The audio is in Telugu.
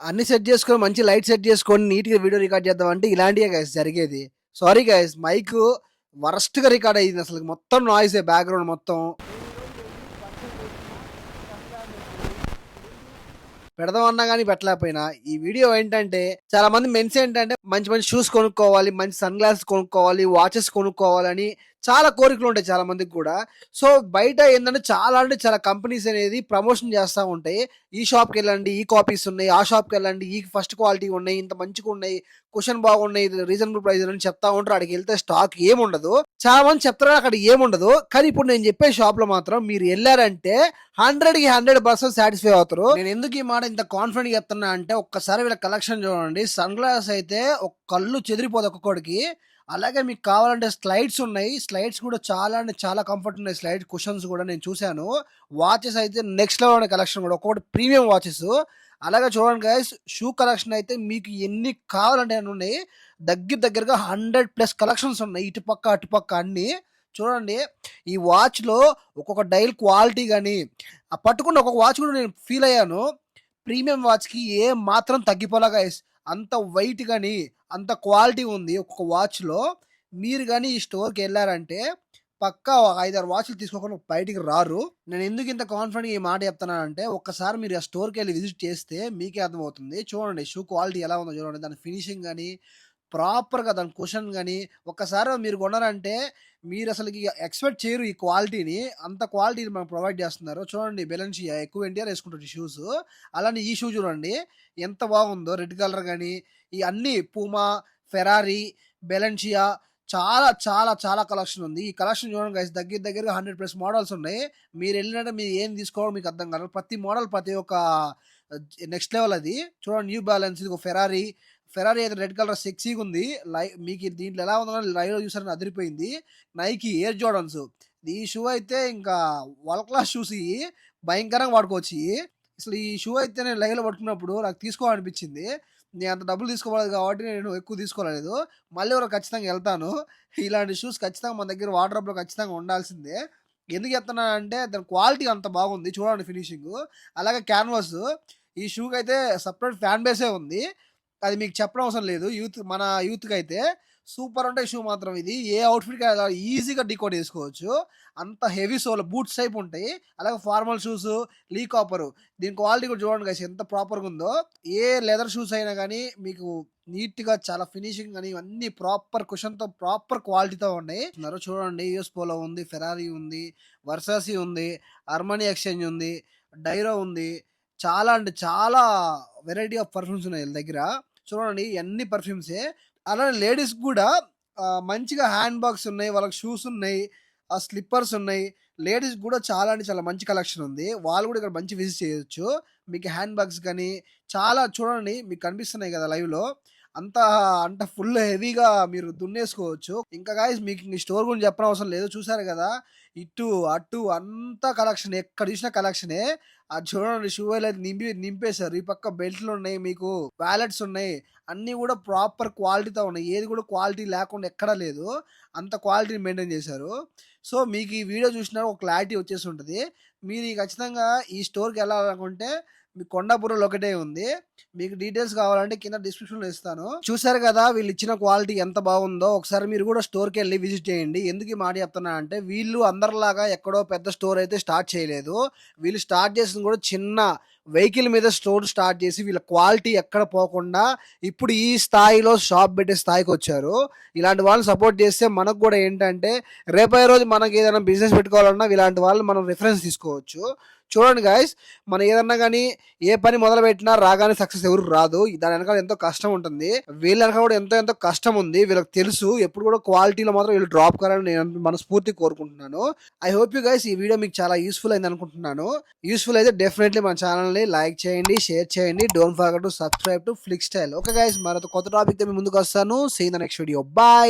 అన్ని సెట్ చేసుకొని మంచి లైట్ సెట్ చేసుకొని నీట్‌గా వీడియో రికార్డ్ చేద్దామంటే ఇలాంటియే గైస్ జరిగేది. సారీ గైస్ మైకు వరస్ట్‌గా రికార్డ్ అయ్యింది అసలు మొత్తం నాయిసే బ్యాక్‌గ్రౌండ్ మొత్తం. పెడదామన్నా గానీ పెట్టలేకపోయినా. ఈ వీడియో ఏంటంటే చాలా మంది మెన్స్ ఏంటంటే మంచి మంచి షూస్ కొనుక్కోవాలి, మంచి సన్ గ్లాసెస్ కొనుక్కోవాలి, వాచెస్ కొనుక్కోవాలని చాలా కోరికలుంటాయి చాలా మందికి కూడా. సో, బయట ఏందంటే చాలా అంటే చాలా కంపెనీస్ అనేది ప్రమోషన్ చేస్తా ఉంటాయి. ఈ షాప్‌కెళ్ళండి, ఈ కాపీస్ ఉన్నాయి. ఆ షాప్‌కెళ్ళండి, ఈ ఫస్ట్ క్వాలిటీ ఉన్నాయి, ఇంత మంచిగున్నాయి, కుషన్ బాగున్నాయి, ఇది రీజనబుల్ ప్రైస్ అని చెప్తా ఉంటారు. ఆడికెళ్తే స్టాక్ ఏముండదు. చాలా మంది చెప్తారు అక్కడ ఏముండదు. కానీ ఇప్పుడు నేను చెప్పే షాప్‌లో మాత్రం మీరు ఎళ్లారంటే 100కి 100% సాటిస్ఫై అవుతారు. నేను ఎందుకు ఈ మాట ఇంత కాన్ఫిడెంట్‌గా చెప్తున్నా అంటే ఒక్కసారి వీళ్ళ కలెక్షన్ చూడండి. సన్ గ్లాసెస్ అయితే ఒక కళ్ళు చెదిరిపోదు ఒక్కొక్కడికి. అలాగే మీకు కావాలంటే స్లైడ్స్ ఉన్నాయి. స్లైడ్స్ కూడా చాలా అంటే చాలా కంఫర్ట్ ఉన్నాయి. స్లైడ్ కుషన్స్ కూడా నేను చూసాను. వాచెస్ అయితే నెక్స్ట్ లెవెల్ ఉన్నాయి కలెక్షన్ కూడా. ఒక్కొక్కటి ప్రీమియం వాచెస్. అలాగే చూడండి గైస్ షూ కలెక్షన్ అయితే మీకు ఎన్ని కావాలంటే అన్ని ఉన్నాయి. దగ్గరగా 100+ కలెక్షన్స్ ఉన్నాయి. ఇటుపక్క, అటుపక్క అన్నీ. చూడండి ఈ వాచ్‌లో ఒక్కొక్క డైల్ క్వాలిటీ గాని, పట్టుకున్న ఒక్కొక్క వాచ్ కూడా నేను ఫీల్ అయ్యాను. ప్రీమియం వాచ్‌కి ఏ మాత్రం తగ్గిపోలా గైస్. అంత వెయిట్ గాని, అంత క్వాలిటీ ఉంది ఒక్కొక్క వాచ్‌లో. మీరు గాని ఈ స్టోర్‌కెళ్లారంటే పక్కా ఒక 5, 6 వాచ్‌లు తీసుకోకుండా బయటికి రారు. నేను ఎందుకు ఇంత కాన్ఫిడెంట్‌గా ఈ మాట చెప్తున్నానంటే ఒక్కసారి మీరు ఆ స్టోర్‌కెళ్ళి విజిట్ చేస్తే మీకే అర్థమవుతుంది. చూడండి షూ క్వాలిటీ ఎలా ఉందో చూడండి. దాని ఫినిషింగ్ గాని, ప్రాపర్‌గా దాని కుషన్ గాని, ఒక్కసారి మీరు కొన్నారంటే మీరసలకి ఎక్స్‌పెక్ట్ చేయరు ఈ క్వాలిటీని. అంత క్వాలిటీని మనకు ప్రొవైడ్ చేస్తున్నారు. చూడండి బెలెన్షియా ఎక్కువ ఎన్టీఆర్ యేసుకుంటాడు ఈ షూస్. అలానే ఈ షూ చూడండి ఎంత బాగుందో రెడ్ కలర్ గాని, ఈ అన్నీ పూమా, ఫెరారీ, బెలెన్షియా చాలా కలెక్షన్ ఉంది. ఈ కలెక్షన్ చూడండి గైస్ దగ్గరగా 100+ మోడల్స్ ఉన్నాయి. మీరెళ్ళినంటే మీరు ఏం తీసుకోవాలో మీకు అర్థం కాదు. ప్రతి మోడల్ ప్రతి ఒక్క నెక్స్ట్ లెవెల్ అది. చూడండి న్యూ బ్యాలెన్స్ ఇదిగో ఫెరారీ అయితే రెడ్ కలర్ సెక్సీగా ఉంది. మీకు దీంట్లో ఎలా ఉందో లైవ్‌లో చూసారని అదిరిపోయింది. Nike Air Jordans. ఈ షూ అయితే ఇంకా వరల్డ్ క్లాస్ షూస్ ఇయి. భయంకరంగా వాడుకోవచ్చు ఇయి. అసలు ఈ షూ అయితే నేను లైవ్‌లో పట్టుకున్నప్పుడు నాకు తీసుకోవాలనిపించింది. నేను అంత డబ్బులు తీసుకోలేదు కాబట్టి నేను ఎక్కువ తీసుకోలేదు. మళ్ళీ ఒకరోజు ఖచ్చితంగా ఎళ్తాను. ఇలాంటి షూస్ ఖచ్చితంగా మన దగ్గర వార్డ్‌రోబ్‌లో ఖచ్చితంగా ఉండాల్సిందే. ఎందుకు చెప్తున్నానంటే దాని క్వాలిటీ అంత బాగుంది. చూడండి ఫినిషింగు. అలాగే క్యాన్వాస్. ఈ షూకైతే సెపరేట్ ఫ్యాన్ బేసే ఉంది. అది మీకు చెప్పడం అవసరం లేదు. మన యూత్‌కైతే సూపర్ ఉంటాయి షూ మాత్రం ఇది. ఏ అవుట్‌ఫిట్‌కి అలా ఈజీగా డీకోడ్ చేసుకోవచ్చు. అంత హెవీ సోల్ బూట్స్ టైప్ ఉంటాయి. అలాగే ఫార్మల్ షూస్, లీ కాపరు. దీని క్వాలిటీ కూడా చూడండి గైస్ ఎంత ప్రాపర్‌గా ఉందో. ఏ లెదర్ షూస్ అయినా గానీ మీకు నీట్‌గా చాలా ఫినిషింగ్ గాని ఇవన్నీ ప్రాపర్ కుషన్‌తో ప్రాపర్ క్వాలిటీతో ఉన్నాయి. చూడండి యూఎస్ పోలో ఉంది, ఫెరారీ ఉంది, వర్సాసి ఉంది, అర్మానీ ఎక్స్‌చేంజ్ ఉంది, డైరో ఉంది. చాలా అంటే చాలా వెరైటీ ఆఫ్ పర్ఫ్యూమ్స్ ఉన్నాయి వీళ్ళ దగ్గర. చూడండి ఇయన్నీ పర్ఫ్యూమ్సే. అలానే లేడీస్‌కి గూడా మంచిగా హ్యాండ్ బాగ్స్ ఉన్నాయి. వాళ్ళకి షూస్ ఉన్నాయి. స్లిప్పర్స్ ఉన్నాయి. లేడీస్‌కి గూడా చాలా అంటే చాలా మంచి కలెక్షన్ ఉంది. వాళ్ళు గూడా ఇక్కడ మంచి విజిట్ చేయొచ్చు. మీకు హ్యాండ్ బాగ్స్ గాని చాలా చూడండి మీకు కనిపిస్తున్నాయి గదా లైవ్‌లో. అంతా అంత ఫుల్ హెవీగా మీరు దున్నేసుకోవచ్చు. ఇంకా గైస్ మీకు ఈ స్టోర్ గురించి చెప్పనవసరం లేదు. చూసారు గదా! ఇటు, అటు అంతా కలెక్షనే. ఎక్కడ చూసినా కలెక్షనే. అది చూడండి షూ అయితే నింపేశారు. ఈ పక్క బెల్ట్‌లున్నాయి మీకు. వాలెట్స్ ఉన్నాయి. అన్నీ గూడా ప్రాపర్ క్వాలిటీతో ఉన్నాయి. ఏది గూడా క్వాలిటీ లేకుండా ఎక్కడా లేదు. అంత క్వాలిటీని మెయింటైన్ చేశారు. సో, మీకు ఈ వీడియో చూసినా ఒక క్లారిటీ వచ్చేసుంటది. మీరు ఖచ్చితంగా ఈ స్టోర్‌కెళ్ళాలనుకుంటే మీకు కొండాపురంలో ఒకటే ఉంది. మీకు డీటెయిల్స్ కావాలంటే కింద డిస్క్రిప్షన్‌లో ఇస్తాను. చూసారు గదా! వీళ్ళిచ్చిన క్వాలిటీ ఎంత బాగుందో. ఒకసారి మీరు గూడా స్టోర్‌కెళ్ళి విజిట్ చేయండి. ఎందుకు ఈ మాట చెప్తున్నా అంటే వీళ్ళు అందరిలాగా ఎక్కడో పెద్ద స్టోర్ అయితే స్టార్ట్ చేయలేదు. వీళ్ళు స్టార్ట్ చేసింది గూడా చిన్న వెహికల్ మీద స్టోర్ స్టార్ట్ చేసి వీళ్ళ క్వాలిటీ ఎక్కడ పోకుండా ఇప్పుడు ఈ స్థాయిలో షాప్ పెట్టే స్థాయికొచ్చారు. ఇలాంటి వాళ్ళని సపోర్ట్ చేస్తే మనకు గూడా ఏంటంటే రేపటి రోజు మనకి ఏదైనా బిజినెస్ పెట్టుకోవాలన్నా ఇలాంటి వాళ్ళు మనం రిఫరెన్స్ తీసుకోవచ్చు. చూడండి గైస్ మనం ఏదన్నా గానీ ఏ పని మొదలుపెట్టినా రాగానే సక్సెస్ ఎవరికి రాదు. దాని వెనకాల ఎంతో కష్టం ఉంటుంది. వీళ్ళ వెనకాల కూడా ఎంతో కష్టం ఉంది. వీళ్ళకి తెలుసు. ఎప్పుడు కూడా క్వాలిటీలో మాత్రం వీళ్ళు డ్రాప్ కావాలని నేను మనస్ఫూర్తిగా కోరుకుంటున్నాను. ఐ హోప్ యూ గైస్ ఈ వీడియో మీకు చాలా యూస్‌ఫుల్ అయింది అనుకుంటున్నాను. యూస్‌ఫుల్ అయితే డెఫినెట్లీ మన ఛానల్‌ని లైక్ చేయండి, షేర్ చేయండి. Don't forget to subscribe to flick style. Okay guys మరొక కొత్త టాపిక్‌తో మీ ముందుకు వస్తాను. See you in the next video. By.